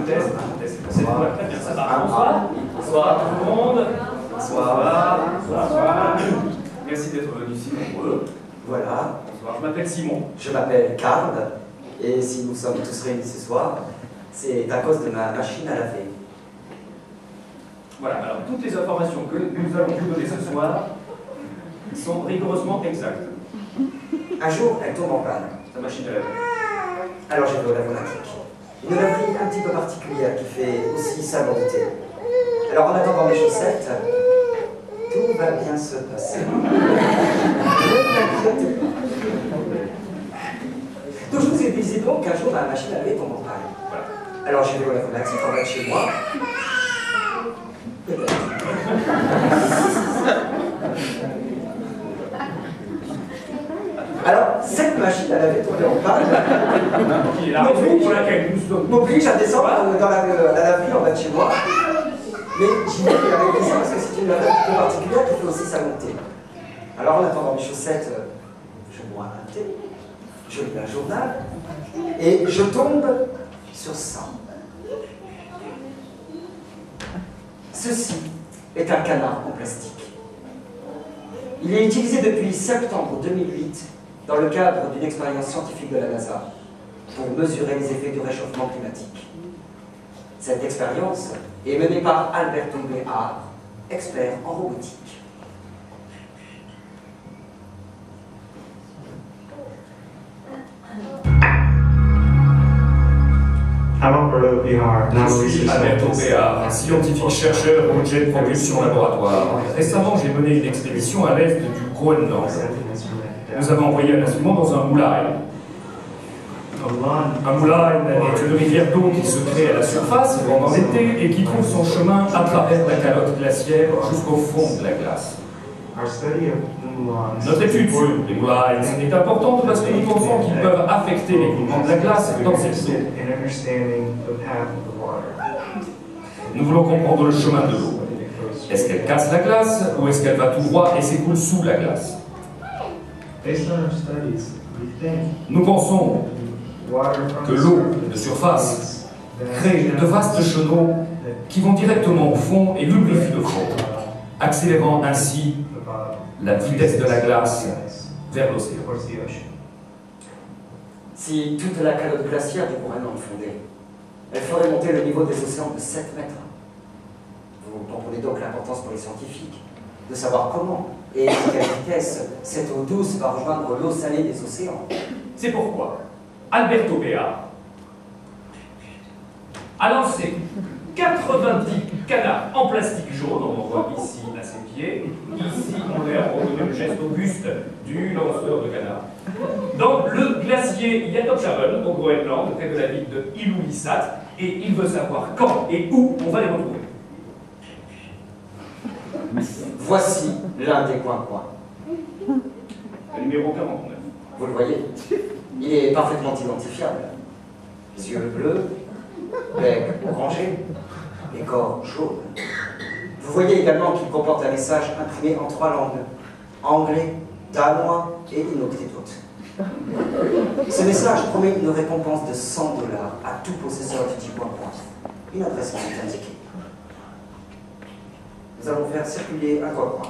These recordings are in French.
test. C'est bon, très bien, ça va. Bonsoir. Bonsoir tout le monde. Bonsoir. Bonsoir. Merci d'être venus si nombreux. Voilà. Bonsoir, je m'appelle Simon. Je m'appelle Karl, et si nous sommes tous réunis ce soir, c'est à cause de ma machine à laver. Voilà, alors toutes les informations que nous allons vous donner ce soir sont rigoureusement exactes. Un jour, elle tombe en panne. Ta machine à laver. Alors j'ai fait au lavomatique. Une laverie un petit peu particulière qui fait aussi savon de thé. Alors en attendant mes chaussettes, tout va bien se passer. Ne t'inquiète pas. Donc je vous ai dit donc qu'un jour ma machine à laver tombe en panne. Voilà. Alors j'ai fait au lavomatique en bas de chez moi. Peut-être. Alors, cette machine à laver tombée en panne m'oblige à descendre dans la laverie en bas de chez moi. Mais j'y vais avec plaisir parce que c'est une laverie un peu particulière qui fait aussi sa montée. Alors en attendant mes chaussettes, je bois un thé, je lis un journal et je tombe sur ça. Ceci est un canard en plastique. Il est utilisé depuis septembre 2008 dans le cadre d'une expérience scientifique de la NASA pour mesurer les effets du réchauffement climatique. Cette expérience est menée par Alberto Béard, expert en robotique. Je suis Alberto Béard, scientifique chercheur au Jet Propulsion Laboratoire. Récemment, j'ai mené une expédition à l'est du Groenland. Nous avons envoyé un instrument dans un moulin. Un moulin est une rivière d'eau qui se crée à la surface pendant l'été et qui trouve son chemin à travers la calotte glaciaire jusqu'au fond de la glace. Notre étude sur les moulins est importante parce que nous pensons qu'ils peuvent affecter l'écoulement de la glace dans cette eau. Nous voulons comprendre le chemin de l'eau. Est-ce qu'elle casse la glace ou est-ce qu'elle va tout droit et s'écoule sous la glace? Nous pensons que l'eau de surface crée de vastes chenaux qui vont directement au fond et lubrifient le fond, accélérant ainsi la vitesse de la glace vers l'océan. Si toute la calotte glaciaire du Groenland fondait, elle ferait monter le niveau des océans de 7 mètres. Vous comprenez donc l'importance pour les scientifiques de savoir comment et à quelle vitesse cette eau douce va rejoindre l'eau salée des océans. C'est pourquoi Alberto Béard a lancé 90 canards en plastique jaune, on en voit ici à ses pieds, ici en l'air, on donne le geste auguste du lanceur de canards, dans le glacier Yatokcharon, au Groenland, près de la ville de Ilulissat, et il veut savoir quand et où on va les retrouver. Voici l'un des coins-coins. Le numéro 49. Vous le voyez, il est parfaitement identifiable. Yeux bleus, bec orangé, écorce jaune. Vous voyez également qu'il comporte un message imprimé en 3 langues, anglais, danois et inuktitut. Ce message promet une récompense de 100 $ à tout possesseur du dit coin-coin. Une adresse est indiquée. Nous allons faire circuler un coin-coin.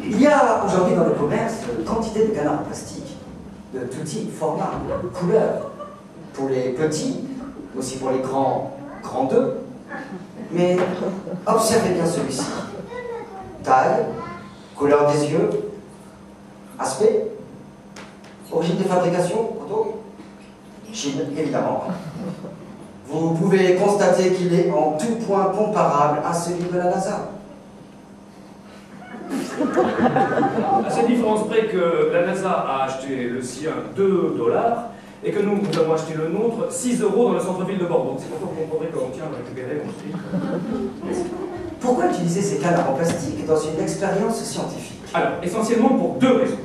Il y a aujourd'hui dans le commerce quantité de canards en plastique, de tout type, format, couleur, pour les petits, aussi pour les grands d'eux. Mais observez bien celui-ci. Taille, couleur des yeux, aspect, origine de fabrication, auto, Chine, évidemment. Vous pouvez constater qu'il est en tout point comparable à celui de la NASA. À cette différence près que la NASA a acheté le sien 2 $ et que nous avons acheté le nôtre 6 € dans le centre-ville de Bordeaux. C'est pourquoi vous comprendrez comment on tient à récupérer ensuite. Pourquoi utiliser ces canards en plastique dans une expérience scientifique? Alors, essentiellement pour 2 raisons.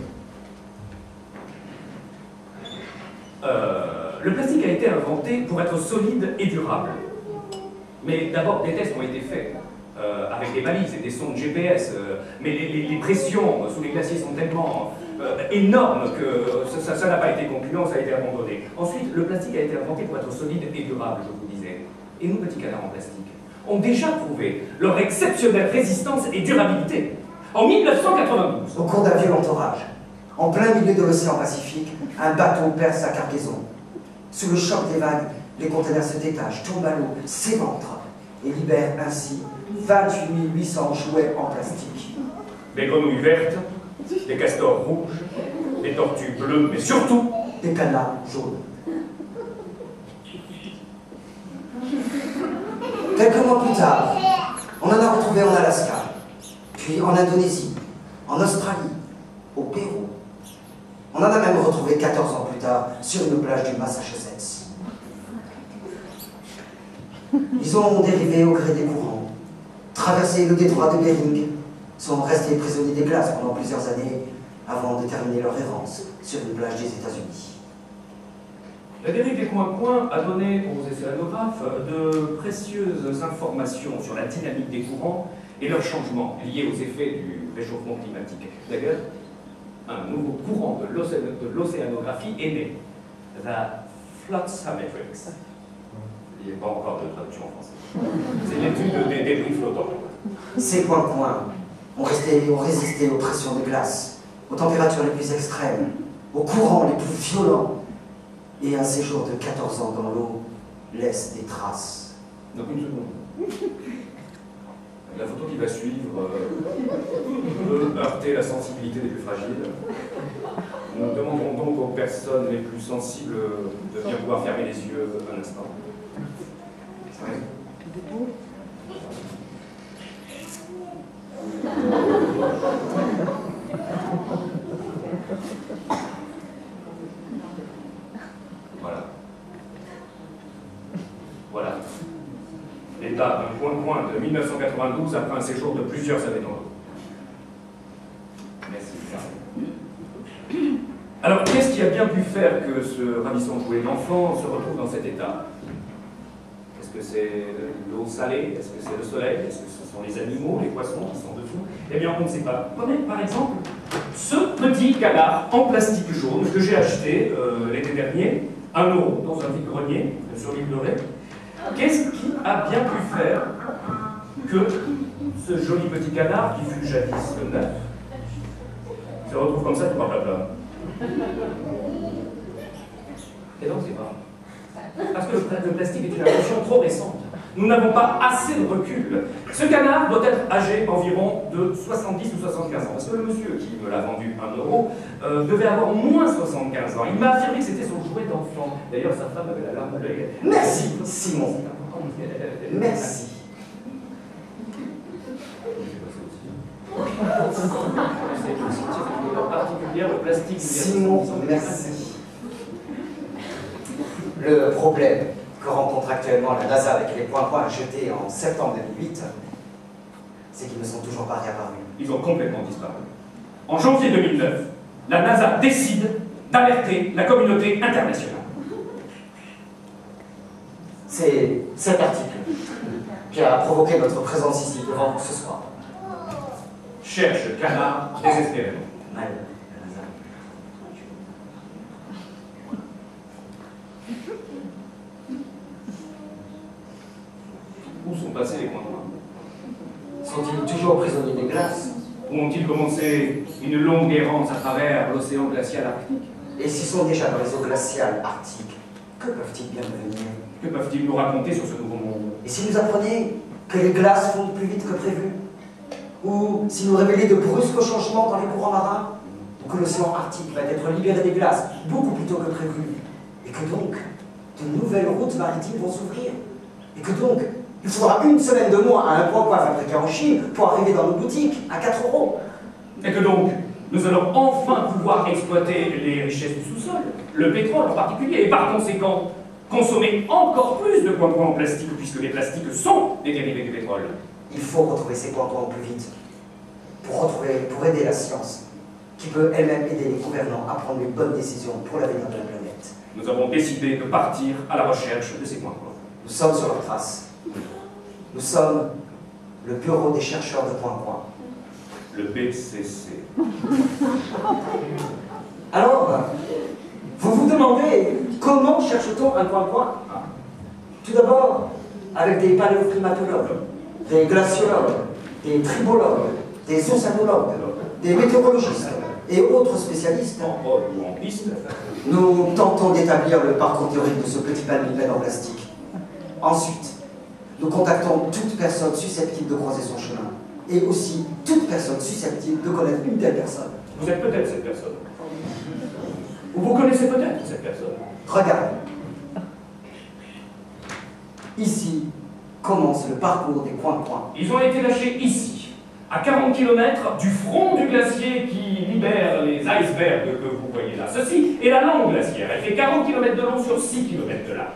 Le plastique a été inventé pour être solide et durable. Mais d'abord, des tests ont été faits avec des balises et des sondes GPS, mais les pressions sous les glaciers sont tellement énormes que ça n'a pas été concluant, ça a été abandonné. Ensuite, le plastique a été inventé pour être solide et durable, je vous disais. Et nous, petits canards en plastique, ont déjà prouvé leur exceptionnelle résistance et durabilité. En 1992. Au cours d'un violent orage, en plein milieu de l'océan Pacifique, un bateau perd sa cargaison. Sous le choc des vagues, les conteneurs se détachent, tombent à l'eau, s'éventrent et libèrent ainsi 28 800 jouets en plastique. Des grenouilles vertes, des castors rouges, des tortues bleues, mais surtout des canards jaunes. Quelques mois plus tard, on en a retrouvé en Alaska, puis en Indonésie, en Australie, au Pérou. On en a même retrouvé 14 ans plus tard sur une plage du Massachusetts. Ils ont dérivé au gré des courants, traversé le détroit de Bering, sont restés prisonniers des glaces pendant plusieurs années avant de terminer leur errance sur une plage des États-Unis. La dérive des coins-coins a donné aux océanographes de précieuses informations sur la dynamique des courants et leurs changements liés aux effets du réchauffement climatique. D'ailleurs, un nouveau courant de l'océanographie est né, la Floodsametrics. Il n'y a pas encore de traduction en français. C'est l'étude des débris flottants. Ces coins-coins ont résisté aux pressions de glace, aux températures les plus extrêmes, aux courants les plus violents. Et un séjour de 14 ans dans l'eau laisse des traces. Donc une seconde. La photo qui va suivre peut heurter la sensibilité des plus fragiles. Nous demanderons donc aux personnes les plus sensibles de bien pouvoir fermer les yeux un instant. Ouais. Voilà. Voilà. L'état d'un coin-coin de 1992 après un séjour de plusieurs années dans l'eau. Merci. Alors, qu'est-ce qui a bien pu faire que ce ravissant jouet d'enfant se retrouve dans cet état? Est-ce que c'est l'eau salée? Est-ce que c'est le soleil? Est-ce que ce sont les animaux, les poissons qui sont dessous? Eh bien, on ne sait pas. Prenez par exemple ce petit canard en plastique jaune que j'ai acheté l'été dernier, 1 € dans un vide-grenier sur l'île de Ré. Qu'est-ce qui a bien pu faire que ce joli petit canard, qui fut jadis neuf, se retrouve comme ça tout blablabla? Et donc c'est pas. Parce que le plastique est une invention trop récente. Nous n'avons pas assez de recul. Ce canard doit être âgé environ de 70 ou 75 ans. Parce que le monsieur qui me l'a vendu 1 € devait avoir au moins 75 ans. Il m'a affirmé que c'était son jouet d'enfant. D'ailleurs, sa femme avait la larme à l'œil. Merci, Simon. Merci. Simon, merci. Le problème que rencontre actuellement la NASA avec les points-points jetés en septembre 2008, c'est qu'ils ne sont toujours pas réapparus. Ils ont complètement disparu. En janvier 2009, la NASA décide d'alerter la communauté internationale. C'est cet article qui a provoqué notre présence ici devant vous ce soir. Cherche canard désespérément. Mal. Où sont passés les points-points? Sont-ils toujours prisonniers des glaces? Où ont-ils commencé une longue errance à travers l'océan glacial arctique? Et s'ils sont déjà dans les eaux glaciales arctiques, que peuvent-ils bien devenir? Que peuvent-ils nous raconter sur ce nouveau monde? Et si nous appreniez que les glaces fondent plus vite que prévu? Ou si nous révélions de brusques changements dans les courants marins? Ou que l'océan arctique va être libéré des glaces beaucoup plus tôt que prévu? Et que donc, de nouvelles routes maritimes vont s'ouvrir? Et que donc, il faudra une semaine de moins à un point-point fabriqué en Chine pour arriver dans nos boutiques à 4 €. Et que donc, nous allons enfin pouvoir exploiter les richesses du sous-sol, le pétrole en particulier, et par conséquent, consommer encore plus de points-points en plastique, puisque les plastiques sont des dérivés du pétrole. Il faut retrouver ces points-points plus vite, pour aider la science, qui peut elle-même aider les gouvernants à prendre les bonnes décisions pour l'avenir de la planète. Nous avons décidé de partir à la recherche de ces points-points. Nous sommes sur leur trace. Nous sommes le bureau des chercheurs de Coin-Coin. Le BCC. Alors, vous vous demandez comment cherche-t-on un Coin-Coin? Tout d'abord, avec des paléoclimatologues, des glaciologues, des tribologues, des océanologues, des météorologistes et autres spécialistes. En rôle ou en piste. Nous tentons d'établir le parcours théorique de ce petit palmipède en plastique. Ensuite, nous contactons toute personne susceptible de croiser son chemin, et aussi toute personne susceptible de connaître une telle personne. Vous êtes peut-être cette personne. Ou vous connaissez peut-être cette personne. Regarde. Ici commence le parcours des coins-coins. Ils ont été lâchés ici, à 40 km du front du glacier qui libère les icebergs que vous voyez là. Ceci est la langue glaciaire. Elle fait 40 km de long sur 6 km de large.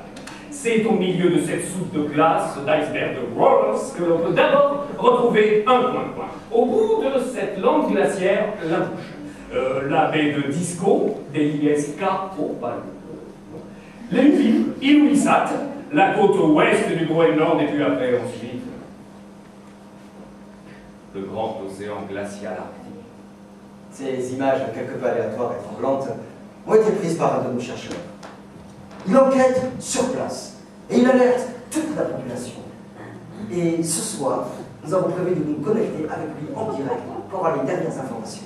C'est au milieu de cette soupe de glace, d'iceberg de rollers, que l'on peut d'abord retrouver un coin-coin. Au bout de cette langue glaciaire, la bouche. La baie de Disko, D-I-S-K-O, les villes, Inuit-Sat, la côte ouest du Groenland, et puis après, ensuite, le grand océan glacial arctique. Ces images quelque peu aléatoires et tremblantes ont été prises par un de nos chercheurs. Il enquête sur place et il alerte toute la population. Et ce soir, nous avons prévu de nous connecter avec lui en direct pour avoir les dernières informations.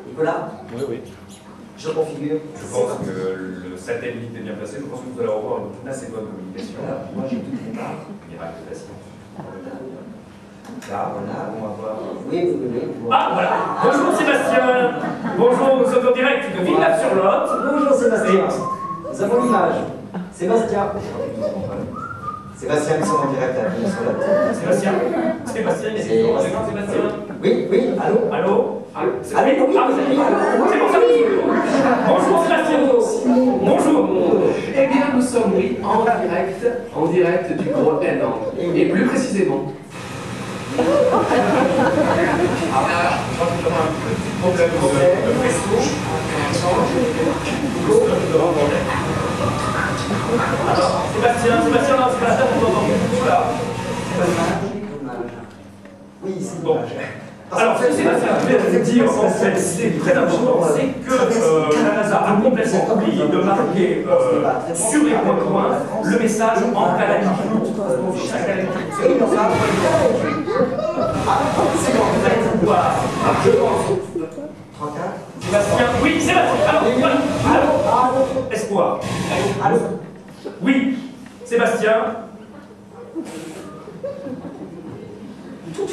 Nicolas? Oui. Je configure. Je pense que le satellite est bien placé. Je pense que vous allez avoir une assez bonne communication. Voilà, moi j'ai tout préparé. Miracle de la science. Là, voilà, on va voir. Oui. Ah, voilà. Bonjour Sébastien. Bonjour, nous sommes en direct de Villeneuve-sur-Lot. Bonjour Sébastien. Nous avons l'image. Sébastien. Sébastien, nous sommes en direct à Villeneuve-sur-Lot. Sébastien, il est Sébastien. Oui, allô? Allô? Allô, C'est bon, ça. Bonjour Sébastien. Bonjour. Eh bien, nous sommes, oui, en direct du Groenland. Et plus précisément. Alors, Sébastien, non, c'est pas la table qu'on entend. Voilà. Oui, c'est bon. Alors, ce que Sébastien voulait dire, en fait, c'est très important, c'est que la NASA a complètement oublié de marquer sur les coins le message en calamité. C'est bon, vous allez pouvoir, je pense. 31. Sébastien, oui, Sébastien, alors, voilà. Allô, Espoir. Allô? Oui, Sébastien.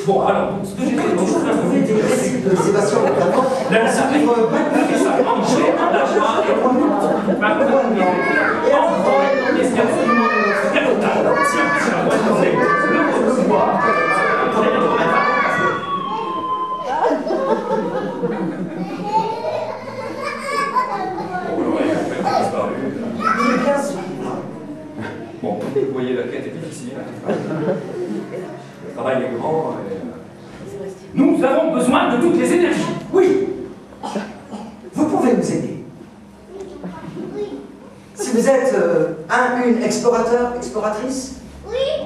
Bon, alors, ce que j'ai fait, Toujours trouver des récits de Sébastien notamment. la NASA a fait ça en géant d'avoir et en et en est-ce qu'il y a absolument capital. Si on peut le pouvoir, Il est bien sûr. bon, vous voyez, la quête est difficile. Le travail est grand. Nous avons besoin de toutes les énergies. Oui. Vous pouvez nous aider. Si vous êtes une explorateur, exploratrice,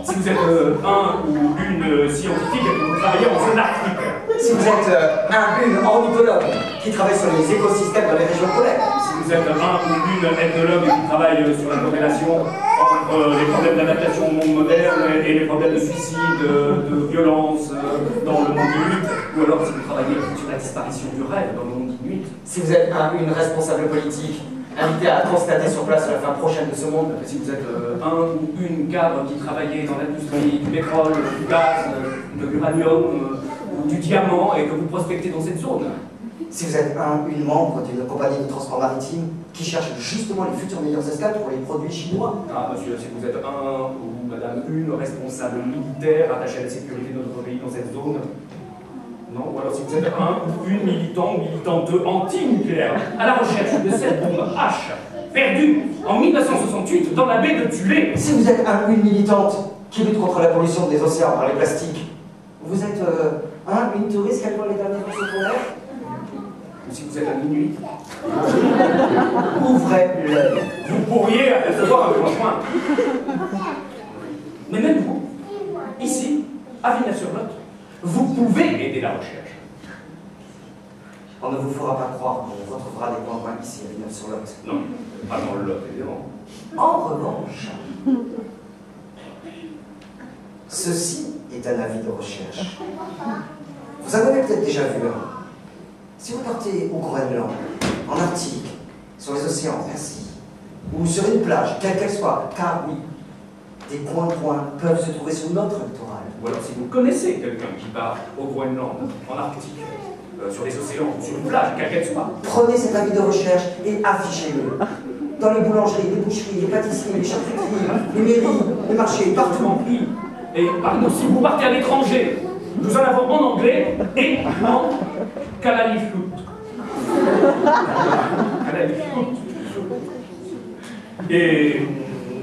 Si vous êtes un ou une scientifique et que vous travaillez en zone arctique. si vous êtes une ornithologue qui travaille sur les écosystèmes dans les régions polaires, Si vous êtes un ou une ethnologue qui travaille sur la corrélation entre les problèmes d'adaptation au monde moderne et les problèmes de suicide, de violence dans le monde inuit, ou alors si vous travaillez sur la disparition du rêve dans le monde inuit. si vous êtes une responsable politique invitée à constater sur place la fin prochaine de ce monde, Si vous êtes un ou une cadre qui travaillait dans l'industrie du pétrole, du gaz, de l'uranium ou du diamant et que vous prospectez dans cette zone. si vous êtes une membre d'une compagnie de transport maritime qui cherche justement les futures meilleures escales pour les produits chinois, Ah, monsieur, si vous êtes un ou madame une responsable militaire attachée à la sécurité de notre pays dans cette zone, non, ou alors si vous êtes un ou une militant ou militante anti-nucléaire à la recherche de cette bombe H perdue en 1968 dans la baie de Tulé. si vous êtes une militante qui lutte contre la pollution des océans par les plastiques, vous êtes une touriste qui a les derniers courses polaires, Ou si vous êtes un inuit, ouvrez l'œil. vous pourriez apercevoir un conjoint. Mais même vous, ici, à Villeneuve-sur-Lot, vous pouvez aider la recherche. On ne vous fera pas croire qu'on retrouvera des coins ici à Villeneuve-sur-Lot. Non, pas dans le Lot, évidemment. En revanche, ceci est un avis de recherche. Vous en avez peut-être déjà vu un. Si vous partez au Groenland, en Arctique, sur les océans, ainsi, ou sur une plage, quelle qu'elle soit, car oui, des coins peuvent se trouver sur notre littoral. Ou alors si vous connaissez quelqu'un qui part au Groenland, en Arctique, sur les océans, sur une plage, quelle qu'elle soit. Prenez cet avis de recherche et affichez-le. Dans les boulangeries, les boucheries, les pâtisseries, les charcuteries, les mairies, les marchés, partout. Et par exemple, si vous partez à l'étranger, nous en avons en anglais et en Kalaliflut. Et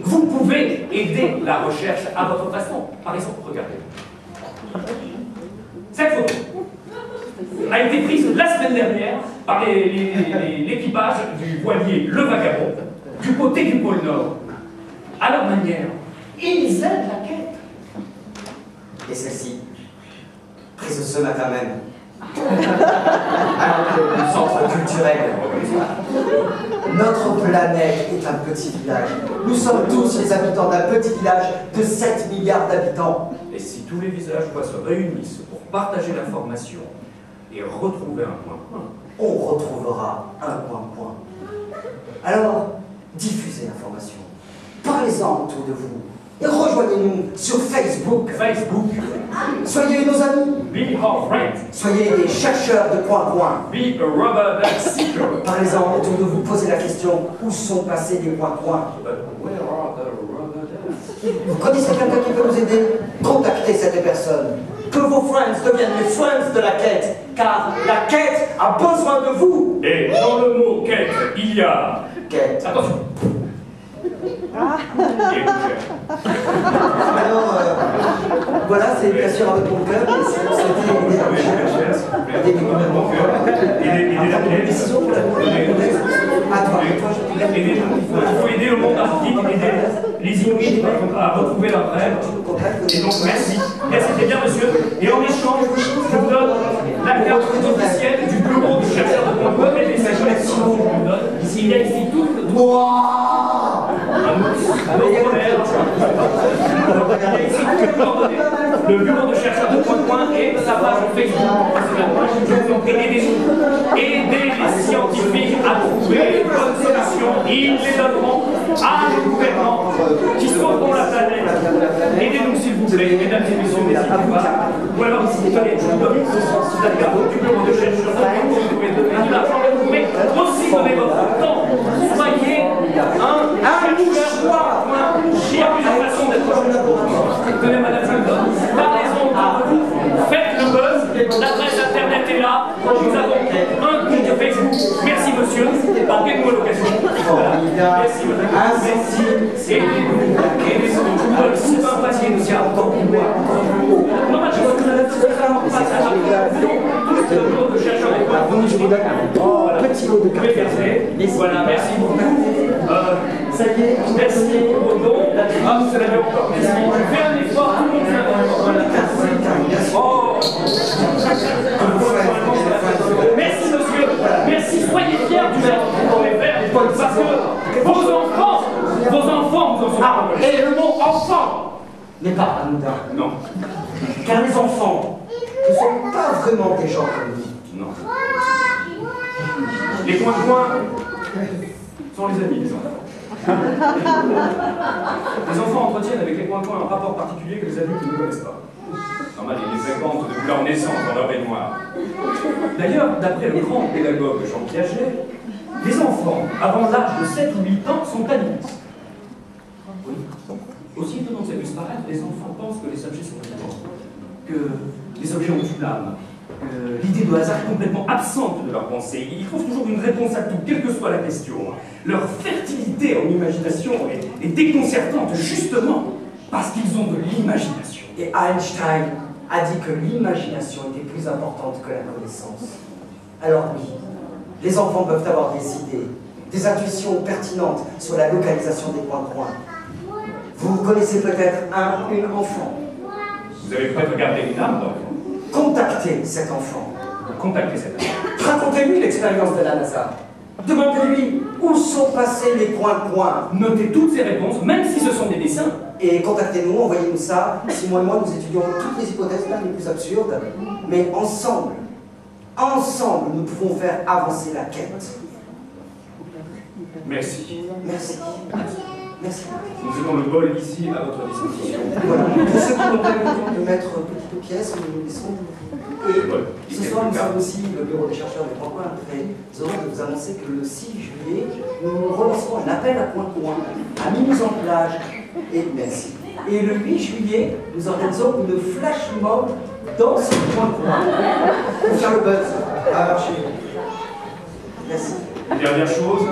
vous pouvez aider la recherche à votre façon. Par exemple, regardez. Cette photo a été prise la semaine dernière par l'équipage du voilier Le Vagabond du côté du pôle Nord. À leur manière, ils aident la quête. Et celle-ci, prise ce matin même, centre culturel. Notre planète est un petit village. Nous sommes tous les habitants d'un petit village de 7 milliards d'habitants. Et si tous les villageois se réunissent pour partager l'information et retrouver un point-point, on retrouvera un point-point. Alors, diffusez l'information. Parlez-en autour de vous. Et rejoignez-nous sur Facebook. Soyez nos amis. Be our friends. Soyez des chercheurs de coin-coin. Be a rubber duck seeker. Parlez-en autour de vous. Posez la question, où sont passés les coin-coin? But where are the rubber ducks? Vous connaissez quelqu'un qui peut nous aider? Contactez cette personne. Que vos friends deviennent les friends de la quête, car la quête a besoin de vous. Et dans le mot quête, il y a... Quête. Attention. Alors, voilà, c'est bien sûr avec mon cœur, et si vous souhaitez aider la recherche, aider les gouvernements, la décision pour la à toi, je te Il faut aider le monde arctique, aider les Inuits à retrouver leur rêve. Et donc, merci. C'était bien, monsieur. Et en échange, je vous donne la carte officielle du bureau du chercheur de Concours et les collections que je vous donne. Il y a ici tout. Le bureau de chercheurs de Point et sa page Facebook. Aidez les scientifiques à trouver les bonnes solutions. Ils les donneront à nos gouvernants qui sauveront la planète. Aidez-nous s'il vous plaît, mesdames et messieurs, n'hésitez pas. Ou alors, si vous allez, je vous donne la carte du bureau de chercheurs de Point, vous pouvez donner de l'argent, vous pouvez aussi donner votre temps. Soyez un chercheur. Il y a plusieurs façons d'être chercheur. Tenez, madame, je le donne. Parlez-en entre vous, faites le buzz, l'adresse internet est là, nous avons un compte Facebook. Merci monsieur, portez-nous à l'occasion. Merci madame. Aidez-nous, aidez-nous, sous un papier, nous y avons encore plus loin. Non, je vois que madame, c'est vraiment pas ça. Tout le bureau de chercheurs des points. Je vous donne un petit lot de cartes. Voilà, merci beaucoup. Ça y est, merci pour vos dons. Ah, vous l'avez encore. Merci. Je fais un effort, tout le monde fait un effort. Oh. Merci monsieur. Merci, soyez fiers du genre qu'on est faire. Parce que vos enfants vous en sont. Ah, et le mot enfant n'est pas anodin. Non. Car les enfants ne sont pas vraiment des gens comme nous. Non. Les coins-coins sont les amis des enfants. Les enfants entretiennent avec les coins-coins un rapport particulier que les adultes ne connaissent pas. Normal, ils les fréquentent depuis leur naissance dans leur baignoire. D'ailleurs, d'après le grand pédagogue Jean Piaget, les enfants, avant l'âge de 7 ou 8 ans, sont animistes. Oui. Aussi étonnant que ça puisse paraître, les enfants pensent que les objets sont vivants, que les objets ont une âme, que l'idée de hasard est complètement absente de leur pensée. Ils trouvent toujours une réponse à tout, quelle que soit la question. Leur fertilité en imagination est déconcertante, justement, parce qu'ils ont de l'imagination. Et Einstein a dit que l'imagination était plus importante que la connaissance. Alors oui, les enfants peuvent avoir des idées, des intuitions pertinentes sur la localisation des coins-coins. Vous connaissez peut-être une enfant. Vous Vous avez peut-être gardé une âme d'enfant. Contactez cet enfant. Contactez cette âme. Racontez-lui l'expérience de la NASA. Demandez-lui où sont passés les points-points. Notez toutes ces réponses, même si ce sont des dessins. Et contactez-nous, envoyez-nous ça. Simon et moi, nous étudions toutes les hypothèses, même les plus absurdes. Mais ensemble, nous pouvons faire avancer la quête. Merci. Merci. Merci. Nous avons le bol ici à votre disposition. Voilà. Pour ceux qui n'ont pas eu le temps de mettre petite pièce, nous nous laissons. Et ce soir, nous sommes aussi le bureau des chercheurs des Points-Points très heureux de vous annoncer que le 6 juillet, nous relancerons un appel à Points-Points, à Mimouze en plage et merci. Et le 8 juillet, nous organisons une flash mob dans ce Points-Points pour faire le buzz. À marcher. Merci. Dernière chose,